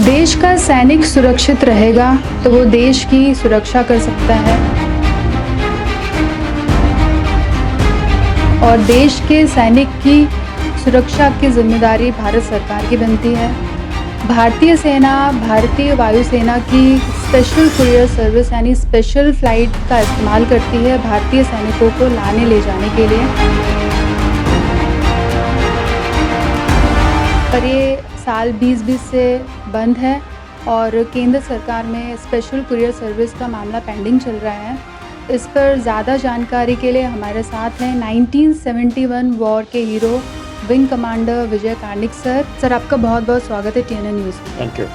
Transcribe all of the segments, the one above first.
देश का सैनिक सुरक्षित रहेगा तो वो देश की सुरक्षा कर सकता है और देश के सैनिक की सुरक्षा की जिम्मेदारी भारत सरकार की बनती है। भारतीय सेना भारतीय वायुसेना की स्पेशल कुरियर सर्विस यानी स्पेशल फ्लाइट का इस्तेमाल करती है भारतीय सैनिकों को लाने ले जाने के लिए। पर ये साल 2020 से बंद है और केंद्र सरकार में स्पेशल कुरियर सर्विस का मामला पेंडिंग चल रहा है। इस पर ज़्यादा जानकारी के लिए हमारे साथ हैं 1971 वॉर के हीरो विंग कमांडर विजय कार्णिक सर। सर आपका बहुत बहुत स्वागत है TNN न्यूज़ में। Thank you.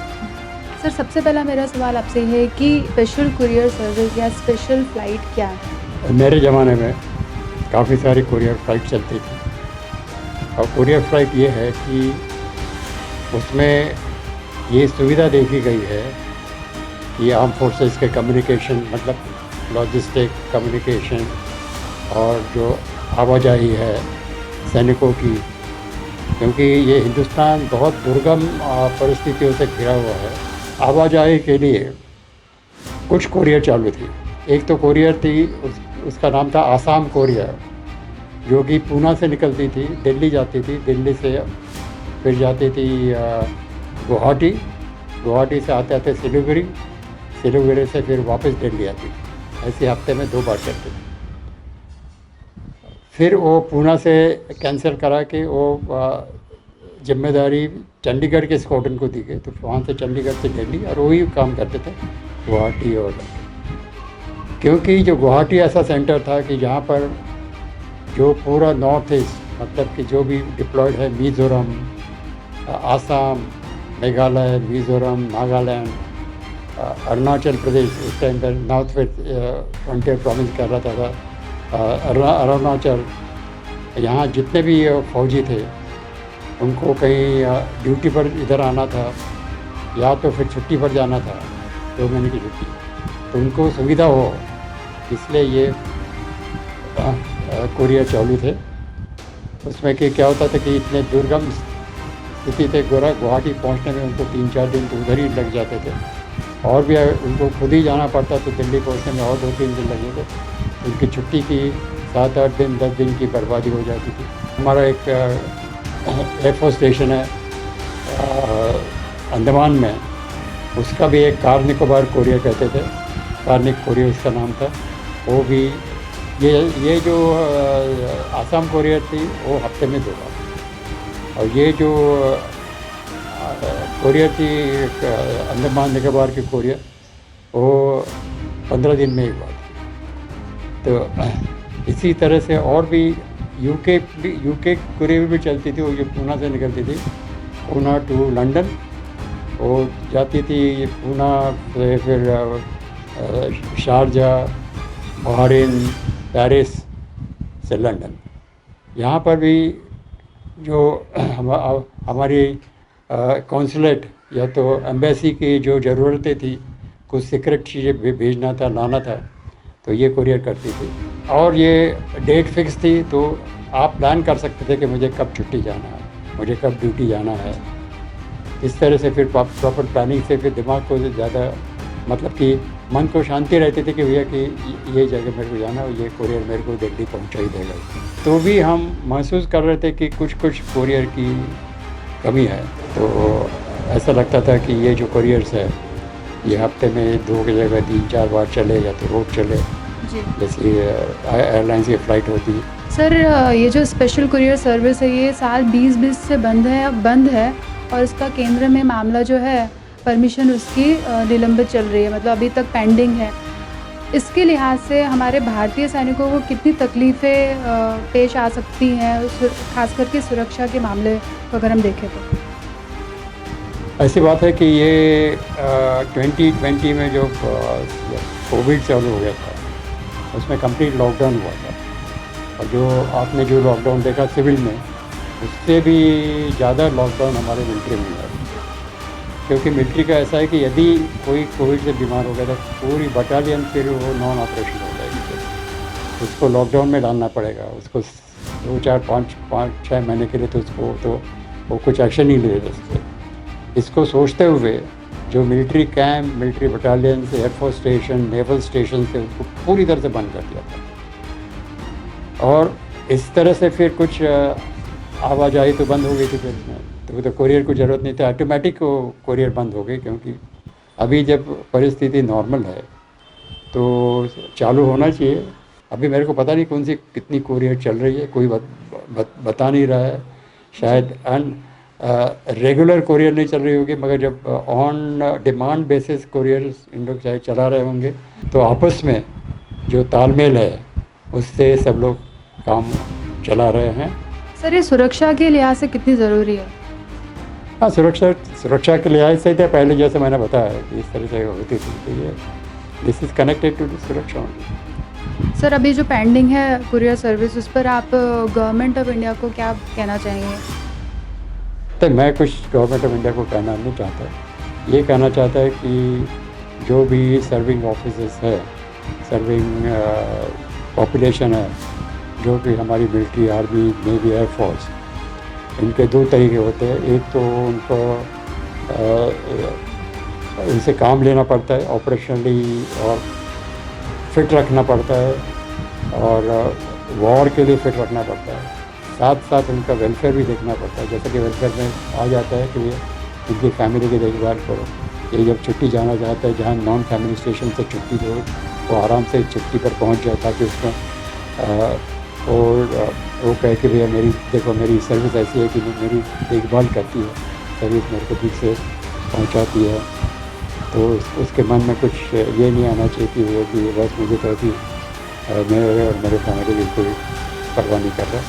सर सबसे पहला मेरा सवाल आपसे है कि स्पेशल कुरियर सर्विस या स्पेशल फ़्लाइट क्या है? मेरे ज़माने में काफ़ी सारी कुरियर फ़्लाइट चलती थी और कुरियर फ़्लाइट ये है कि उसमें ये सुविधा देखी गई है कि आर्म फोर्सेस के कम्युनिकेशन मतलब लॉजिस्टिक कम्युनिकेशन और जो आवाजाही है सैनिकों की, क्योंकि ये हिंदुस्तान बहुत दुर्गम परिस्थितियों से घिरा हुआ है। आवाजाही के लिए कुछ कुरियर चालू थी। एक तो कुरियर थी उसका नाम था आसाम कुरियर, जो कि पूना से निकलती थी, दिल्ली जाती थी, दिल्ली से फिर जाती थी गुवाहाटी, गुवाहाटी से आते आते सिलीगुड़ी, सिलीगुड़ी से फिर वापस दिल्ली आती थी। ऐसे हफ्ते में 2 बार चलती थी। फिर वो पूना से कैंसिल करा के वो जिम्मेदारी चंडीगढ़ के स्क्वाड्रन को दी गई, तो वहाँ से चंडीगढ़ से दिल्ली और वही काम करते थे गुवाहाटी। और क्योंकि जो गुवाहाटी ऐसा सेंटर था कि जहाँ पर जो पूरा नॉर्थ ईस्ट मतलब कि जो भी डिप्लॉयड है, मिज़ोरम, आसाम, मेघालय, मिज़ोरम, नागालैंड, अरुणाचल प्रदेश, उस टाइम पर नॉर्थ वेस्ट फ्रंटियर प्रोविंस कर रहा था, अरुणाचल, यहाँ जितने भी फौजी थे उनको कहीं ड्यूटी पर इधर आना था या तो फिर छुट्टी पर जाना था, 2 महीने की छुट्टी, तो उनको सुविधा हो इसलिए ये कुरियर चालू थे। उसमें कि क्या होता था कि इतने दुर्गम स्थिति थे, गुवाहाटी पहुंचने में उनको 3-4 दिन तो उधर ही लग जाते थे और भी उनको खुद ही जाना पड़ता तो दिल्ली पहुंचने में और 2-3 दिन लगे थे। उनकी छुट्टी की 7-8 दिन 10 दिन की बर्बादी हो जाती थी। हमारा एक एयरफोर्स स्टेशन है अंडमान में, उसका भी एक कार निकोबार कुरियर कहते थे, कार्निक कुरियर उसका नाम था। वो भी ये जो आसाम कुरियर थी वो हफ्ते में 2 बार, और ये जो कुरियर थी अंडमान निकोबार की कुरियर वो 15 दिन में 1 बार। तो इसी तरह से और भी यूके कुरियर भी चलती थी, वो जो पूना से निकलती थी, पूना टू लंदन, वो जाती थी पूना से फिर शारजा, बहरीन, पेरिस से लंदन। यहाँ पर भी जो हमारी कौंसलेट या तो एम्बेसी की जो ज़रूरतें थी, कुछ सीक्रेट चीज़ें भेजना था, लाना था, तो ये कुरियर करती थी। और ये डेट फिक्स थी, तो आप प्लान कर सकते थे कि मुझे कब छुट्टी जाना है, मुझे कब ड्यूटी जाना है। इस तरह से फिर प्रॉपर प्लानिंग से फिर दिमाग को ज़्यादा मतलब कि मन को शांति रहती थी कि भैया कि ये जगह मेरे को जाना है, ये कुरियर मेरे को दिल्ली पहुंचा ही देगा। तो भी हम महसूस कर रहे थे कि कुछ कुरियर की कमी है, तो ऐसा लगता था कि ये जो कुरियर्स है ये हफ्ते में 2 की जगह 3-4 बार चले या तो रोज़ चले, जैसे एयरलाइंस की फ़्लाइट होती है। सर ये जो स्पेशल कुरियर सर्विस है ये साल 2020 से बंद है और इसका केंद्र में मामला जो है परमिशन उसकी निलंबित चल रही है, मतलब अभी तक पेंडिंग है। इसके लिहाज से हमारे भारतीय सैनिकों को कितनी तकलीफ़ें पेश आ सकती हैं, खास करके सुरक्षा के मामले को अगर हम देखें तो? ऐसी बात है कि ये 2020 में जो कोविड चालू हो गया था उसमें कंप्लीट लॉकडाउन हुआ था, और जो आपने जो लॉकडाउन देखा सिविल में, उससे भी ज़्यादा लॉकडाउन हमारे मिलिट्री में हुआ, क्योंकि मिलिट्री का ऐसा है कि यदि कोई कोविड से बीमार हो गया तो पूरी बटालियन फिर वो नॉन ऑपरेशन हो जाएगी, उसको लॉकडाउन में डालना पड़ेगा, उसको 2, 4, 5, 6 महीने के लिए, तो उसको तो वो कुछ एक्शन ही नहीं ले सकते। इसको सोचते हुए जो military camp, military battalion, air force station, naval station थे, उसको पूरी तरह से बंद कर दिया था। और इस तरह से फिर कुछ आवाजाही तो बंद हो गई थी फिर इसमें, तो कोरियर को ज़रूरत नहीं था, ऑटोमेटिक कोरियर बंद हो गई। क्योंकि अभी जब परिस्थिति नॉर्मल है तो चालू होना चाहिए। अभी मेरे को पता नहीं कौन सी कितनी कोरियर चल रही है, कोई बता नहीं रहा है। शायद रेगुलर कोरियर नहीं चल रही होगी, मगर जब ऑन डिमांड बेसिस कोरियर इन लोग चाहे चला रहे होंगे तो आपस में जो तालमेल है उससे सब लोग काम चला रहे हैं। सर, ये सुरक्षा के लिहाज से कितनी ज़रूरी है? हाँ, सुरक्षा के लिहाज से तो पहले जैसे मैंने बताया कि इस तरह से होती थी, तो ये दिस इज़ कनेक्टेड टू सुरक्षा ओनली। सर, अभी जो पेंडिंग है कुरियर सर्विस, उस पर आप गवर्नमेंट ऑफ इंडिया को क्या कहना चाहेंगे? तो मैं कुछ गवर्नमेंट ऑफ इंडिया को कहना नहीं चाहता। ये कहना चाहता है कि जो भी सर्विंग ऑफिसर्स है, सर्विंग पॉपुलेशन है, जो कि हमारी मिलिट्री, आर्मी, नेवी, एयरफोर्स, इनके दो तरीके होते हैं। एक तो उनको इनसे काम लेना पड़ता है, ऑपरेशनली और फिट रखना पड़ता है, और वॉर के लिए फिट रखना पड़ता है। साथ साथ उनका वेलफेयर भी देखना पड़ता है। जैसे कि वेलफेयर में आ जाता है कि उनकी फैमिली की देखभाल करो। ये जब छुट्टी जाना चाहता है, जहाँ नॉन फैमिली स्टेशन से छुट्टी दो, वो आराम से छुट्टी पर पहुँच जाए, ताकि उसमें और वो कहे कि भैया मेरी सर्विस ऐसी है कि मेरी देखभाल करती है, सर्विस मेरे को ठीक से पहुंचाती है। तो उसके मन में कुछ ये नहीं आना चाहिए कि बस मुझे तो अभी मेरे और मेरे फैमिली की कोई परवाह नहीं कर रहा।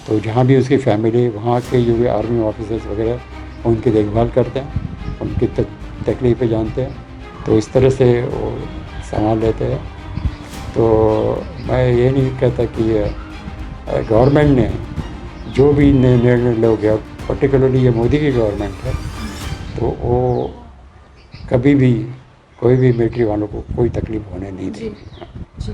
तो जहाँ भी उसकी फैमिली, वहाँ के जो भी आर्मी ऑफिसर्स वगैरह उनकी देखभाल करते हैं, उनकी तकलीफ़ें जानते हैं, तो इस तरह से वो संभाल लेते हैं। तो मैं ये नहीं कहता कि गवर्नमेंट ने जो भी निर्णय लोगे, पर्टिकुलरली ये मोदी की गवर्नमेंट है, तो वो कभी भी कोई भी मिलिट्री वालों को कोई तकलीफ़ होने नहीं देगी।